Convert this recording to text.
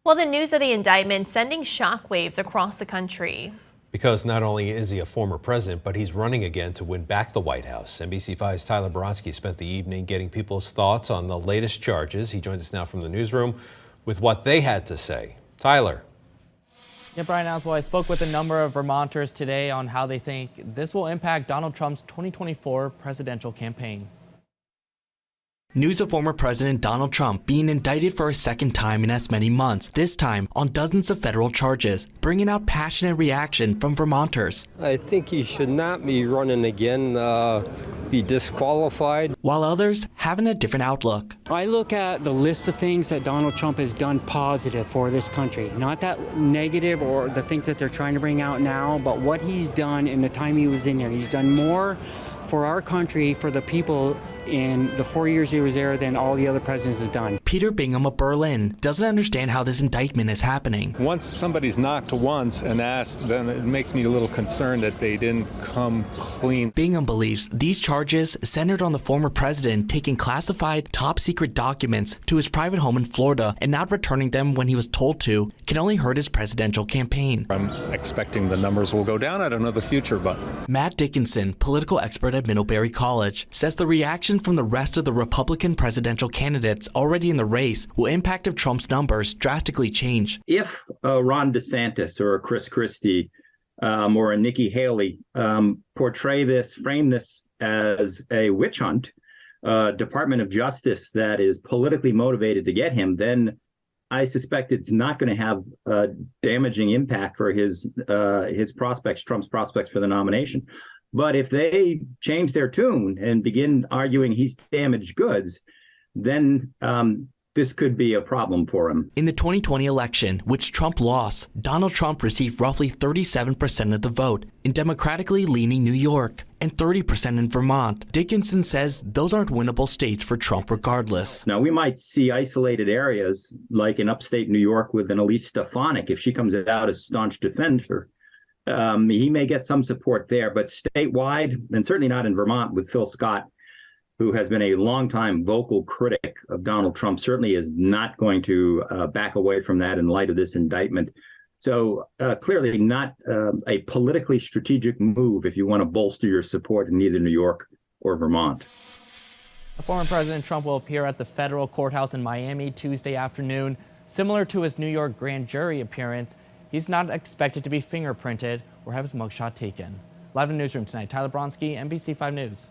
Well, the news of the indictment sending shockwaves across the country. Because not only is he a former president, but he's running again to win back the White House. NBC5's Tyler Boronsky spent the evening getting people's thoughts on the latest charges. He joins us now from the newsroom with what they had to say. Tyler. Yeah, Brian Oswald, I spoke with a number of Vermonters today on how they think this will impact Donald Trump's 2024 presidential campaign. News of former President Donald Trump being indicted for a second time in as many months, this time on dozens of federal charges, bringing out passionate reaction from Vermonters. I think he should not be running again, be disqualified. While others having a different outlook. I look at the list of things that Donald Trump has done positive for this country, not that negative or the things that they're trying to bring out now, but what he's done in the time he was in there. He's done more for our country, for the people in the 4 years he was there than all the other presidents have done. Peter Bingham of Berlin doesn't understand how this indictment is happening. Once somebody's knocked once and asked, then it makes me a little concerned that they didn't come clean. Bingham believes these charges centered on the former president taking classified top secret documents to his private home in Florida and not returning them when he was told to can only hurt his presidential campaign. I'm expecting the numbers will go down. I don't know the future, but... Matt Dickinson, political expert at Middlebury College, says the reaction from the rest of the Republican presidential candidates already in the race will impact if Trump's numbers drastically change. If Ron DeSantis or a Chris Christie or a Nikki Haley frame this as a witch hunt, Department of Justice that is politically motivated to get him, then I suspect it's not going to have a damaging impact for his prospects, Trump's prospects for the nomination. But if they change their tune and begin arguing he's damaged goods, then this could be a problem for him. In the 2020 election, which Trump lost, Donald Trump received roughly 37% of the vote in democratically leaning New York and 30% in Vermont. Dickinson says those aren't winnable states for Trump regardless. Now, we might see isolated areas like in upstate New York with an Elise Stefanik, if she comes out as staunch defender. He may get some support there, but statewide, and certainly not in Vermont with Phil Scott, who has been a longtime vocal critic of Donald Trump, certainly is not going to back away from that in light of this indictment. So clearly not a politically strategic move if you want to bolster your support in either New York or Vermont. Former President Trump will appear at the federal courthouse in Miami Tuesday afternoon. Similar to his New York grand jury appearance, he's not expected to be fingerprinted or have his mugshot taken. Live in the newsroom tonight, Tyler Boronsky, NBC5 News.